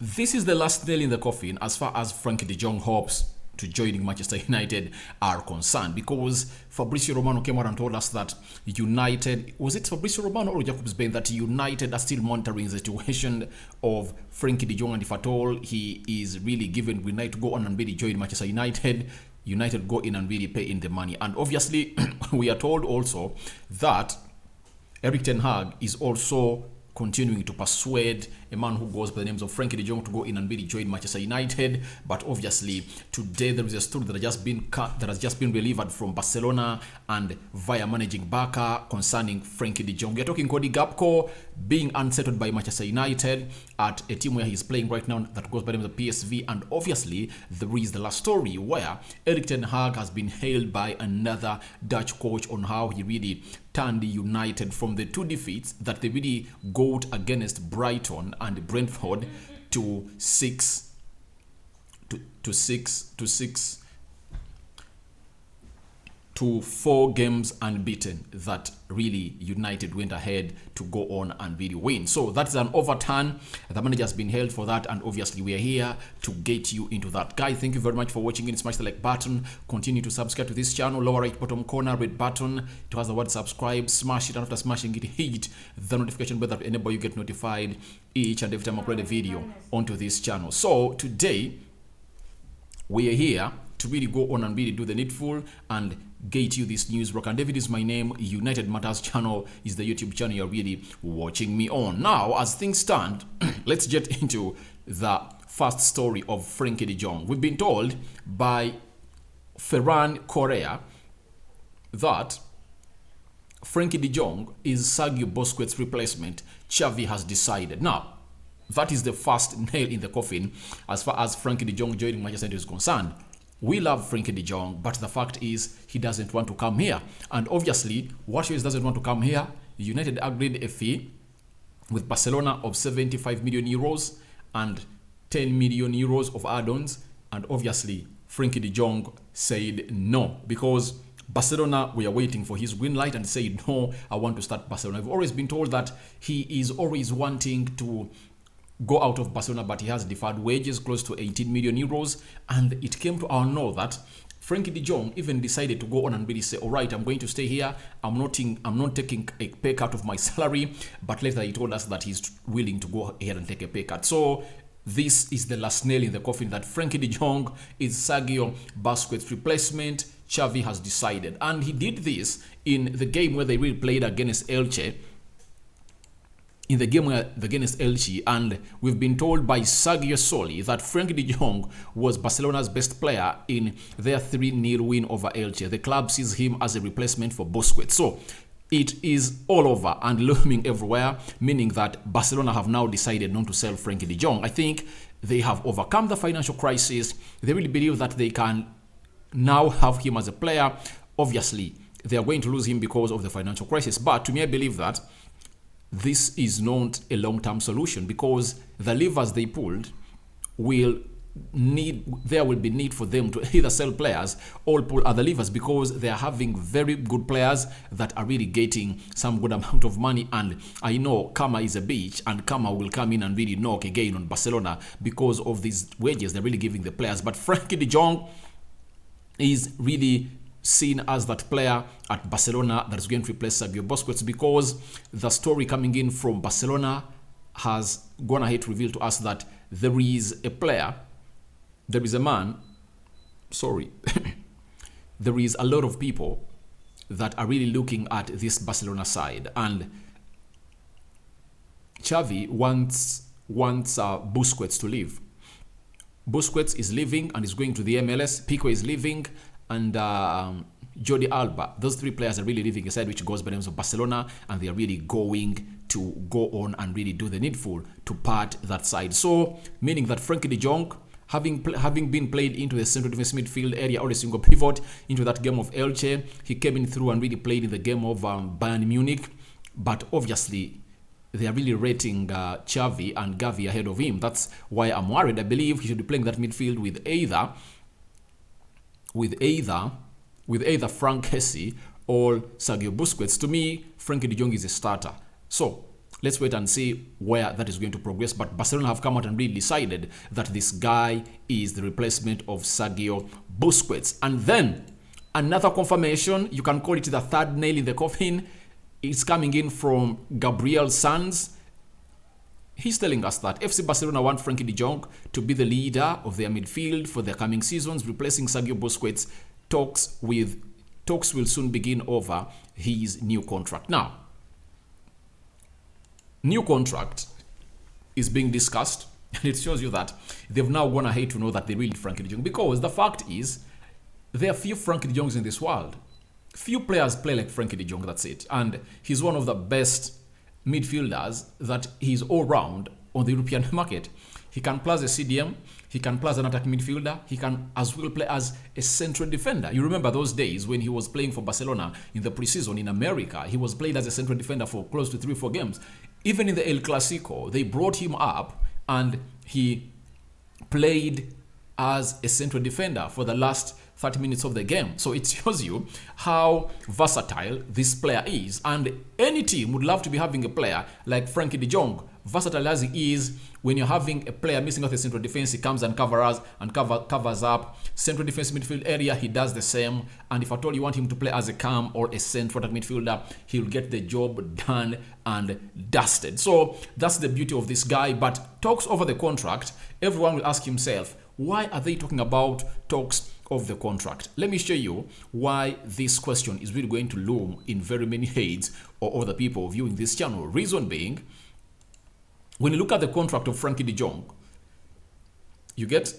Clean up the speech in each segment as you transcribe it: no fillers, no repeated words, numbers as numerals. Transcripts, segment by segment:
This is the last nail in the coffin as far as Frankie de Jong hopes to joining Manchester United are concerned, because Fabrizio Romano came out and told us that United, was it Fabrizio Romano or Jacobs Bain, that United are still monitoring the situation of Frankie de Jong, and if at all he is really given green light to go on and really join Manchester United, United go in and really pay in the money. And obviously we are told also that Erik ten Hag is also continuing to persuade a man who goes by the names of Frankie de Jong to go in and really join Manchester United. But obviously today there is a story that has just been delivered from Barcelona and via managing Barca concerning Frankie de Jong. We are talking Cody Gapko being unsettled by Manchester United at a team where he's playing right now that goes by the name of PSV. And obviously there is the last story where Erik ten Hag has been hailed by another Dutch coach on how he really turned United from the 2 defeats that they really got against Brighton and Brentford to 4 games unbeaten, that really United went ahead to go on and really win. So that's an overturn. The manager has been held for that, and obviously we are here to get you into that. Guys, thank you very much for watching. Smash the like button, continue to subscribe to this channel. Lower right bottom corner red button, it has the word subscribe. Smash it, and after smashing it, hit the notification bell that enable you get notified each and every time I upload a video onto this channel. So today we are here to really go on and really do the needful and get you this news. Rock and David is my name. United Matters channel is the YouTube channel you're really watching me on. Now, as things stand, let's get into the first story of Frankie de Jong. We've been told by Ferran Correa that Frankie de Jong is Sergio Busquets' replacement. Xavi has decided. Now, that is the first nail in the coffin as far as Frankie de Jong joining Manchester United is concerned. We love Frankie de Jong, but the fact is he doesn't want to come here. And obviously, what he doesn't want to come here, United agreed a fee with Barcelona of 75 million euros and 10 million euros of add-ons. And obviously, Frankie de Jong said no, because Barcelona were waiting for his green light and said, no, I want to start Barcelona. I've always been told that he is always wanting to go out of Barcelona, but he has deferred wages close to 18 million euros. And it came to our know that Frankie de Jong even decided to go on and really say, all right, I'm going to stay here. I'm not taking a pay cut of my salary. But later he told us that he's willing to go ahead and take a pay cut. So this is the last nail in the coffin, that Frankie de Jong is Sergio Busquets' replacement. Xavi has decided. And he did this in the game where they really played against Elche. In the game against Elche, and we've been told by Sergio Soli that Frankie de Jong was Barcelona's best player in their 3-0 win over Elche. The club sees him as a replacement for Busquets. So it is all over and looming everywhere, meaning that Barcelona have now decided not to sell Frankie de Jong. I think they have overcome the financial crisis. They really believe that they can now have him as a player. Obviously, they are going to lose him because of the financial crisis. But to me, I believe that this is not a long-term solution, because the levers they pulled there will be need for them to either sell players or pull other levers, because they are having very good players that are really getting some good amount of money. And I know Karma is a bitch, and Karma will come in and really knock again on Barcelona because of these wages they're really giving the players. But Frankie de Jong is really seen as that player at Barcelona that is going to replace Sergio Busquets, because the story coming in from Barcelona has gone ahead to reveal to us that there is a player, there is a man, there is a lot of people that are really looking at this Barcelona side, and Xavi wants Busquets to leave. Busquets is leaving and is going to the MLS. Pico is leaving, and Jordi Alba. Those 3 players are really leaving a side which goes by the names of Barcelona, and they are really going to go on and really do the needful to part that side. So, meaning that Frankie de Jong, having been played into the central defense midfield area or a single pivot into that game of Elche, he came in through and really played in the game of Bayern Munich. But obviously, they are really rating Xavi and Gavi ahead of him. That's why I'm worried. I believe he should be playing that midfield with either Frank Kessie or Sergio Busquets. To me, Frankie de Jong is a starter. So let's wait and see where that is going to progress. But Barcelona have come out and really decided that this guy is the replacement of Sergio Busquets. And then another confirmation, you can call it the third nail in the coffin, is coming in from Gabriel Sanz. He's telling us that FC Barcelona want Frenkie de Jong to be the leader of their midfield for the coming seasons, replacing Sergio Busquets. Talks will soon begin over his new contract. Now, new contract is being discussed, and it shows you that they've now gone ahead to know that they really need Frenkie de Jong, because the fact is there are few Frenkie de Jongs in this world. Few players play like Frenkie de Jong, that's it. And he's one of the best midfielders that he's all round on the European market. He can play as a CDM, he can play as an attacking midfielder, he can as well play as a central defender. You remember those days when he was playing for Barcelona in the preseason in America. He was played as a central defender for close to 3-4 games. Even in the El Clasico, they brought him up and he played as a central defender for the last 30 minutes of the game. So it shows you how versatile this player is. And any team would love to be having a player like Frenkie de Jong. Versatile as he is, when you're having a player missing out the central defense, he comes and covers up. Central defense midfield area, he does the same. And if at all you want him to play as a cam or a central midfielder, he'll get the job done and dusted. So that's the beauty of this guy. But talks over the contract, everyone will ask himself, why are they talking about talks of the contract? Let me show you why this question is really going to loom in very many heads or other people viewing this channel. Reason being, when you look at the contract of Frenkie de Jong, you get,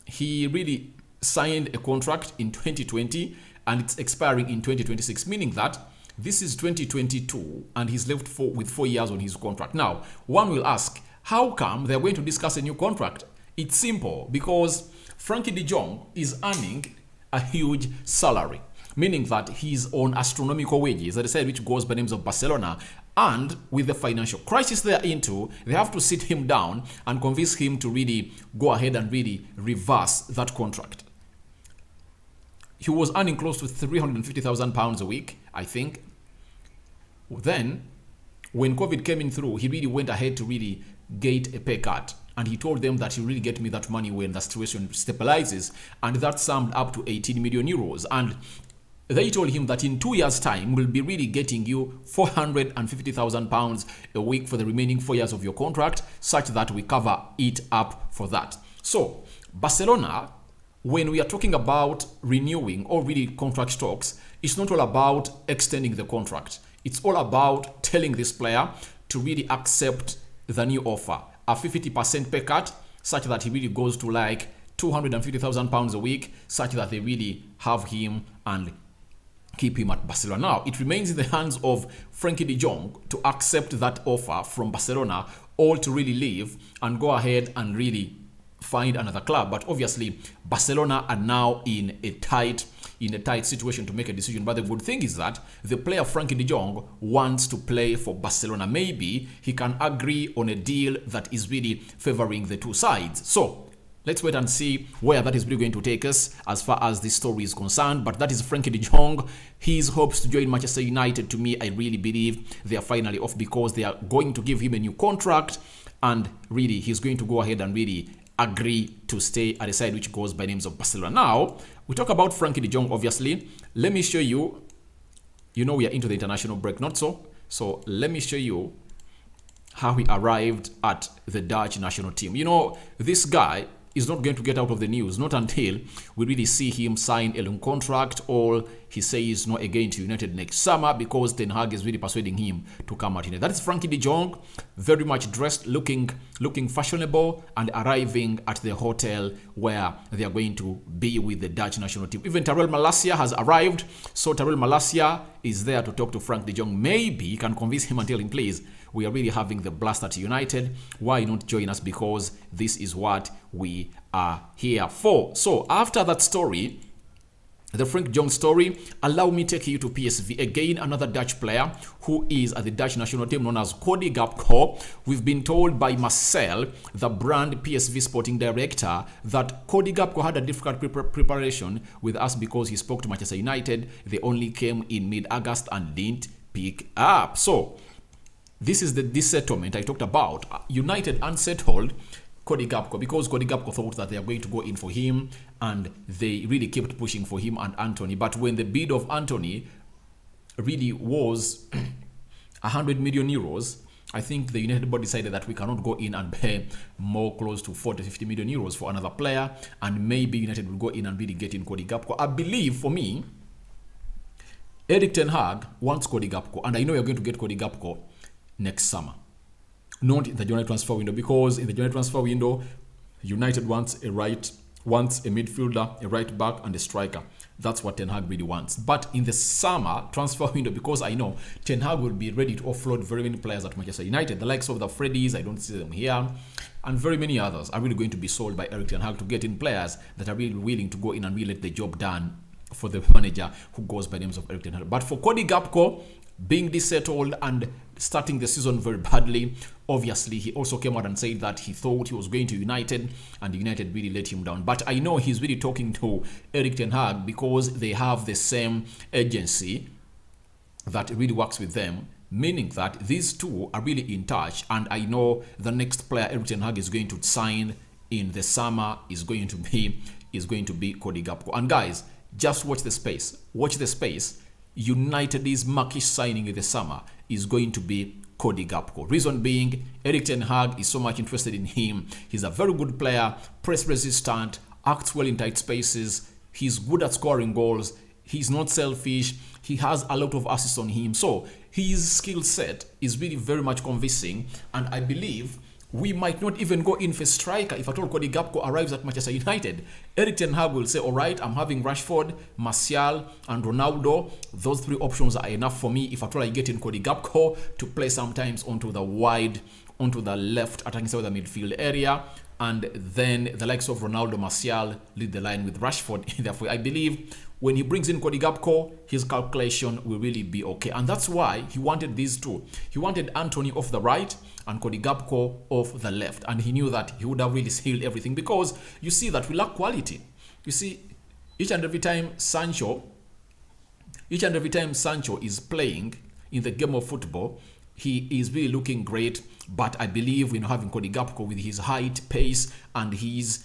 he really signed a contract in 2020 and it's expiring in 2026, meaning that this is 2022 and he's left with 4 years on his contract. Now, one will ask, how come they're going to discuss a new contract? It's simple, because Frenkie de Jong is earning a huge salary, meaning that he's on astronomical wages, as I said, which goes by names of Barcelona. And with the financial crisis they're into, they have to sit him down and convince him to really go ahead and really reverse that contract. He was earning close to £350,000 a week, I think. Then, when COVID came in through, he really went ahead to really get a pay cut. And he told them that he'll really get me that money when the situation stabilizes. And that summed up to 18 million euros. And they told him that in 2 years' time, we'll be really getting you £450,000 a week for the remaining 4 years of your contract, such that we cover it up for that. So, Barcelona, when we are talking about renewing or really contract talks, it's not all about extending the contract. It's all about telling this player to really accept the new offer. A 50% pay cut, such that he really goes to like £250,000 a week, such that they really have him and keep him at Barcelona. Now, it remains in the hands of Frenkie de Jong to accept that offer from Barcelona, or to really leave and go ahead and really find another club. But obviously, Barcelona are now in a tight situation to make a decision. But the good thing is that the player Frenkie de Jong wants to play for Barcelona. Maybe he can agree on a deal that is really favoring the two sides. So let's wait and see where that is really going to take us as far as this story is concerned. But that is Frenkie de Jong. His hopes to join Manchester United, to me, I really believe they are finally off, because they are going to give him a new contract, and really he's going to go ahead and really agree to stay at a side which goes by names of Barcelona. Now, we talk about Frenkie de Jong, obviously. Let me show you, we are into the international break, not so? So let me show you how he arrived at the Dutch national team. This guy is not going to get out of the news, not until we really see him sign a long contract, or he says no again to United next summer, because Ten Hag is really persuading him to come out United. That is Frenkie de Jong, very much dressed, looking fashionable, and arriving at the hotel where they are going to be with the Dutch national team. Even Tyrell Malacia has arrived, so Tyrell Malacia is there to talk to Frank de Jong. Maybe he can convince him and tell him, please, we are really having the blast at United. Why not join us? Because this is what we are here for. So after that story, the Frank de Jong story, allow me to take you to PSV. Again, another Dutch player who is at the Dutch national team, known as Cody Gapko. We've been told by Marcel, the brand PSV sporting director, that Cody Gapko had a difficult preparation with us because he spoke to Manchester United. They only came in mid-August and didn't pick up. So This is this settlement I talked about. United unsettled Cody Gapko because Cody Gapko thought that they are going to go in for him, and they really kept pushing for him and Anthony. But when the bid of Anthony really was 100 million euros, I think the United board decided that we cannot go in and pay more close to 40, 50 million euros for another player, and maybe United will go in and really get in Cody Gapko. I believe, for me, Erik ten Hag wants Cody Gapko, and I know you're going to get Cody Gapko next summer, not in the January transfer window, because in the January transfer window, United wants a midfielder, a right back, and a striker. That's what Ten Hag really wants. But in the summer transfer window, because I know Ten Hag will be ready to offload very many players at Manchester United, the likes of the Freddies, I don't see them here, and very many others are really going to be sold by Erik ten Hag to get in players that are really willing to go in and really let the job done for the manager who goes by the names of Erik ten Hag. But for Cody Gapko, being dissettled and starting the season very badly, obviously he also came out and said that he thought he was going to United, and United really let him down. But I know he's really talking to Erik ten Hag because they have the same agency that really works with them, meaning that these two are really in touch. And I know the next player Erik ten Hag is going to sign in the summer is going to be Cody Gapko. And guys, just watch the space. Watch the space. United's marquee signing in the summer is going to be Cody Gapko. Reason being, Erik ten Hag is so much interested in him. He's a very good player, press resistant, acts well in tight spaces. He's good at scoring goals. He's not selfish. He has a lot of assists on him. So his skill set is really very much convincing. And I believe we might not even go in for striker if at all Cody Gapko arrives at Manchester United. Erik ten Hag will say, all right, I'm having Rashford, Martial, and Ronaldo. Those three options are enough for me if at all I get in Cody Gapko to play sometimes onto the left attacking side of the midfield area. And then the likes of Ronaldo, Martial lead the line with Rashford. Therefore, I believe when he brings in Cody Gapko, his calculation will really be okay. And that's why he wanted these two. He wanted Anthony off the right and Cody Gapko off the left. And he knew that he would have really sealed everything, because you see that we lack quality. You see, each and every time Sancho is playing in the game of football, he is really looking great. But I believe having Cody Gapko with his height, pace, and his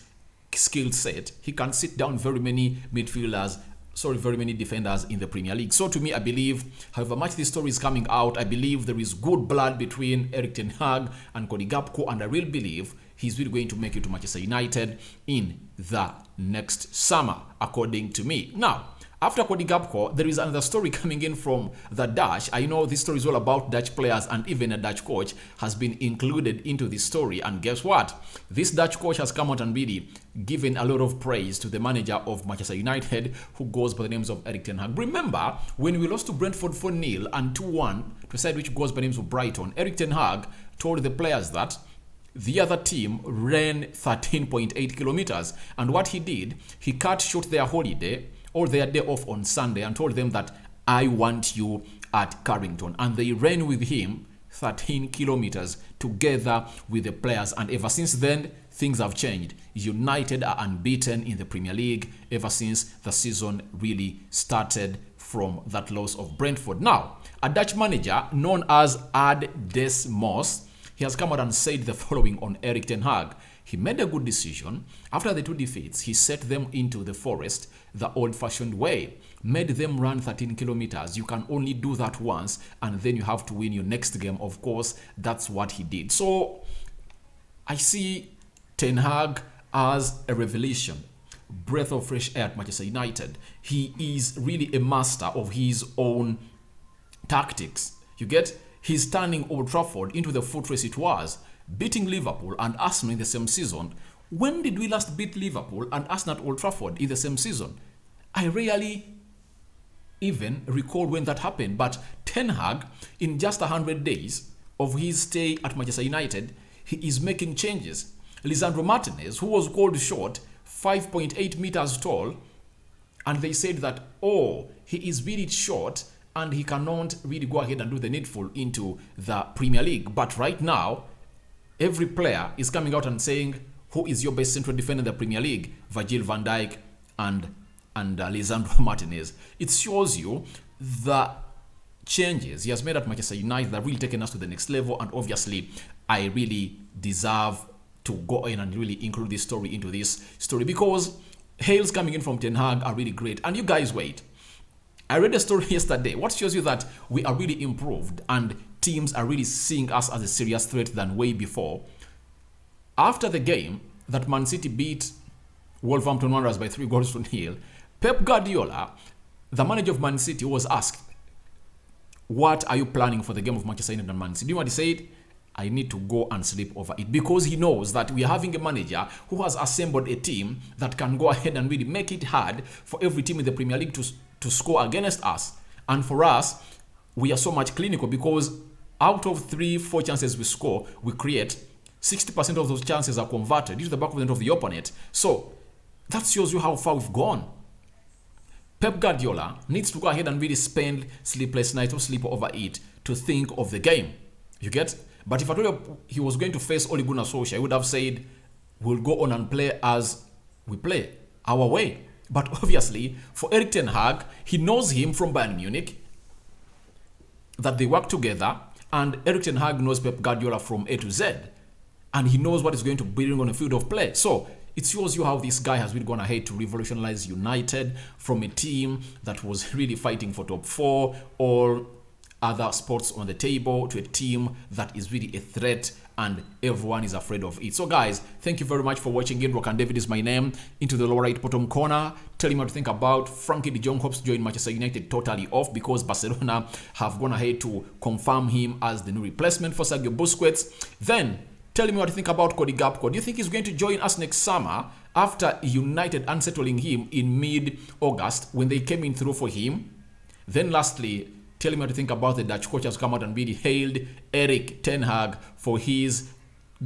skill set, he can sit down very many defenders in the Premier League. So to me, I believe, however much this story is coming out, I believe there is good blood between Erik ten Hag and Cody Gapko, and I really believe he's really going to make it to Manchester United in the next summer, according to me. Now, after Cody Gapko, there is another story coming in from the Dutch. I know this story is all about Dutch players, and even a Dutch coach has been included into this story. And guess what? This Dutch coach has come out and really given a lot of praise to the manager of Manchester United, who goes by the names of Erik ten Hag. Remember, when we lost to Brentford 4-0 and 2-1 to decide which goes by the names of Brighton, Erik ten Hag told the players that the other team ran 13.8 kilometers. And what he did, he cut short their holiday or their day off on Sunday and told them that I want you at Carrington. And they ran with him 13 kilometers together with the players. And ever since then, things have changed. United are unbeaten in the Premier League ever since the season really started from that loss of Brentford. Now, a Dutch manager known as Ad Des Moss, he has come out and said the following on Erik ten Hag. He made a good decision. After the two defeats, he set them into the forest the old-fashioned way, made them run 13 kilometers. You can only do that once, and then you have to win your next game. Of course, that's what he did. So I see Ten Hag as a revelation, breath of fresh air at Manchester United. He is really a master of his own tactics. You get? He's turning Old Trafford into the fortress it was, beating Liverpool and Arsenal in the same season. When did we last beat Liverpool and Arsenal at Old Trafford in the same season? I rarely even recall when that happened. But Ten Hag, in just 100 days of his stay at Manchester United, he is making changes. Lisandro Martinez, who was called short, 5.8 meters tall, and they said that, he is really short and he cannot really go ahead and do the needful into the Premier League. But right now, every player is coming out and saying, who is your best central defender in the Premier League? Virgil van Dijk and Lisandro Martinez. It shows you the changes he has made at Manchester United that have really taken us to the next level, and obviously I really deserve to go in and really include this story into this story, because hails coming in from Ten Hag are really great. And you guys wait. I read a story yesterday. What shows you that we are really improved and teams are really seeing us as a serious threat than way before. After the game that Man City beat Wolverhampton Wanderers by 3-0, Pep Guardiola, the manager of Man City, was asked, what are you planning for the game of Manchester United and Man City? Do you know what he said? I need to go and sleep over it, because he knows that we are having a manager who has assembled a team that can go ahead and really make it hard for every team in the Premier League to score against us. And for us, we are so much clinical, because out of 3-4 chances we score, we create 60% of those chances are converted into the back of the net of the opponent. So that shows you how far we've gone. Pep Guardiola needs to go ahead and really spend sleepless nights or sleep over it to think of the game. You get? But if I told you he was going to face Ole Gunnar Solskjaer, he would have said, we'll go on and play as we play, our way. But obviously, for Erik Ten Hag, he knows him from Bayern Munich, that they work together, and Erik Ten Hag knows Pep Guardiola from A to Z, and he knows what is going to bring on a field of play. So it shows you how this guy has really gone ahead to revolutionize United from a team that was really fighting for top 4 or other spots on the table to a team that is really a threat and everyone is afraid of it. So guys, thank you very much for watching it. Rokan David is my name. Into the lower right bottom corner, tell me what to think about Frankie de Jong hopes to join Manchester United totally off, because Barcelona have gone ahead to confirm him as the new replacement for Sergio Busquets. Then tell me what you think about Cody Gapko. Do you think he's going to join us next summer after United unsettling him in mid-August when they came in through for him? Then lastly, tell me what you think about the Dutch coach has come out and really hailed Erik Ten Hag for his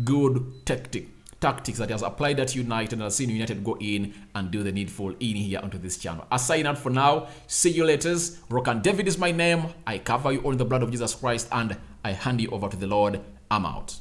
good tactics that he has applied at United, and has seen United go in and do the needful in here onto this channel. I sign out for now. See you later. Rokan David is my name. I cover you all in the blood of Jesus Christ, and I hand you over to the Lord. I'm out.